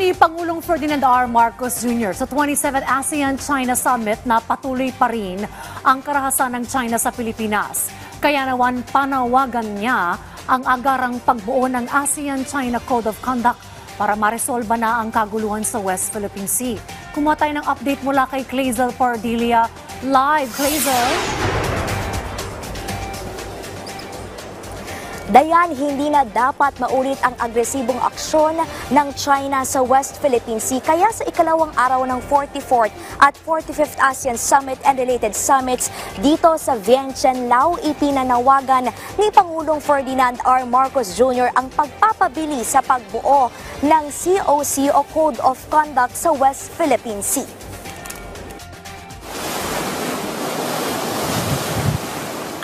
ni Pangulong Ferdinand R. Marcos Jr. sa 27th ASEAN-China Summit na patuloy pa rin ang karahasan ng China sa Pilipinas. Kaya naman panawagan niya ang agarang pagbuo ng ASEAN-China Code of Conduct para maresolba na ang kaguluhan sa West Philippine Sea. Kumuha tayo ng update mula kay Clazel Pardilia. Live, Clazel! Dayan, hindi na dapat maulit ang agresibong aksyon ng China sa West Philippine Sea. Kaya sa ikalawang araw ng 44th at 45th ASEAN Summit and related summits dito sa Vientiane, Laos, ipinanawagan ni Pangulong Ferdinand R. Marcos Jr. ang pagpapabili sa pagbuo ng COC o Code of Conduct sa West Philippine Sea.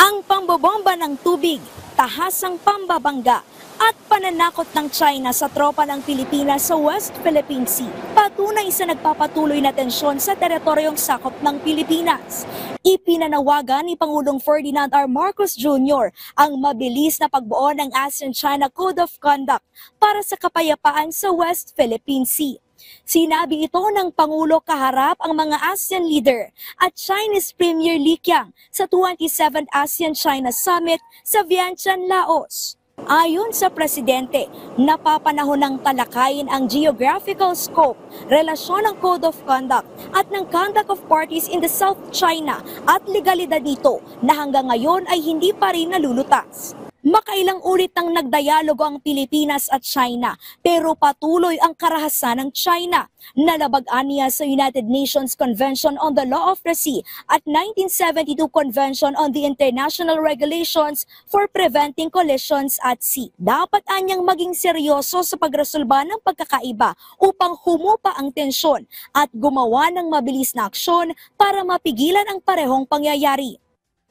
Ang pambobomba ng tubig, tahasang pambabangga at pananakot ng China sa tropa ng Pilipinas sa West Philippine Sea, patunay sa nagpapatuloy na tensyon sa teritoryong sakop ng Pilipinas. Ipinanawagan ni Pangulong Ferdinand R. Marcos Jr. ang mabilis na pagbuo ng ASEAN-China Code of Conduct para sa kapayapaan sa West Philippine Sea. Sinabi ito ng Pangulo kaharap ang mga ASEAN leader at Chinese Premier Li Qiang sa 27th ASEAN-China Summit sa Vientiane, Laos. Ayon sa Presidente, napapanahon ng talakayin ang geographical scope, relasyon ng Code of Conduct at ng Conduct of Parties in the South China at legalidad nito na hanggang ngayon ay hindi pa rin nalulutas. Makailang ulit nang nagdialogo ang Pilipinas at China pero patuloy ang karahasan ng China. Nalabagan niya sa United Nations Convention on the Law of the Sea at 1972 Convention on the International Regulations for Preventing Collisions at Sea. Dapat anyang maging seryoso sa pagresolba ng pagkakaiba upang humupa ang tensyon at gumawa ng mabilis na aksyon para mapigilan ang parehong pangyayari.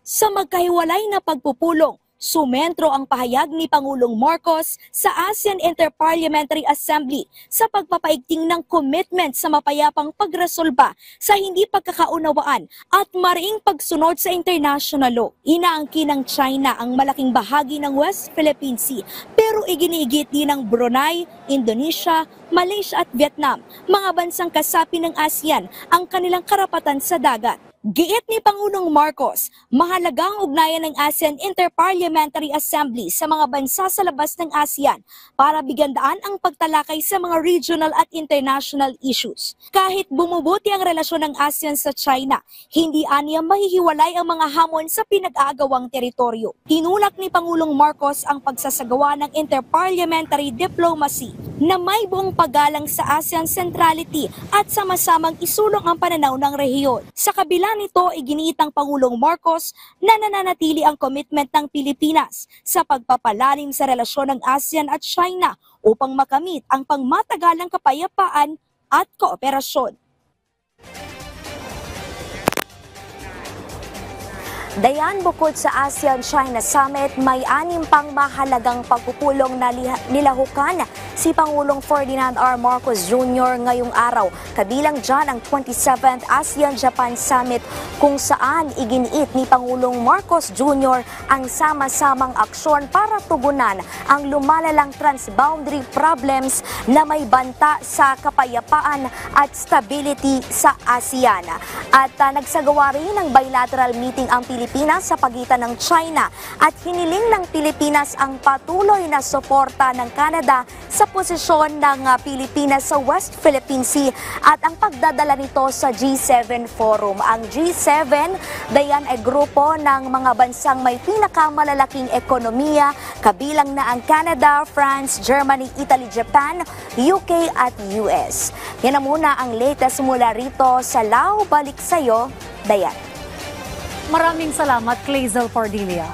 Sa magkahiwalay na pagpupulong, sumentro ang pahayag ni Pangulong Marcos sa ASEAN Interparliamentary Assembly sa pagpapaigting ng commitment sa mapayapang pagresolba sa hindi pagkakaunawaan at mariing pagsunod sa international law. Inaangkin ng China ang malaking bahagi ng West Philippine Sea pero iginiigit din ng Brunei, Indonesia, Malaysia at Vietnam, mga bansang kasapi ng ASEAN, ang kanilang karapatan sa dagat. Giit ni Pangulong Marcos, mahalaga ang ugnayan ng ASEAN Interparliamentary Assembly sa mga bansa sa labas ng ASEAN para bigyan daan ang pagtalakay sa mga regional at international issues. Kahit bumubuti ang relasyon ng ASEAN sa China, hindi aniya mahihiwalay ang mga hamon sa pinag-aagawang teritoryo. Tinulak ni Pangulong Marcos ang pagsasagawa ng interparliamentary diplomacy na may buong paggalang sa ASEAN centrality at sama-samang isulong ang pananaw ng rehiyon. Sa kabila nito, iginiit ng Pangulong Marcos na nananatili ang commitment ng Pilipinas sa pagpapalalim sa relasyon ng ASEAN at China upang makamit ang pangmatagalang kapayapaan at kooperasyon. Dayan, bukod sa ASEAN-China Summit, may 6 pang mahalagang pagpupulong na nilahukan si Pangulong Ferdinand R. Marcos Jr. ngayong araw. Kabilang dyan ang 27th ASEAN-Japan Summit kung saan iginiit ni Pangulong Marcos Jr. ang sama-samang aksyon para tugunan ang lumalalang transboundary problems na may banta sa kapayapaan at stability sa ASEAN. At nagsagawa rin ng bilateral meeting ang Pilipinas sa pagitan ng China at hiniling ng Pilipinas ang patuloy na suporta ng Canada sa posisyon ng Pilipinas sa West Philippine Sea at ang pagdadala nito sa G7 Forum. Ang G7, dayan ay grupo ng mga bansang may pinakamalalaking ekonomiya, kabilang na ang Canada, France, Germany, Italy, Japan, UK at US. Yan na muna ang latest mula rito sa Laos. Balik sa'yo, Dayan. Maraming salamat, Clazel Pardilia.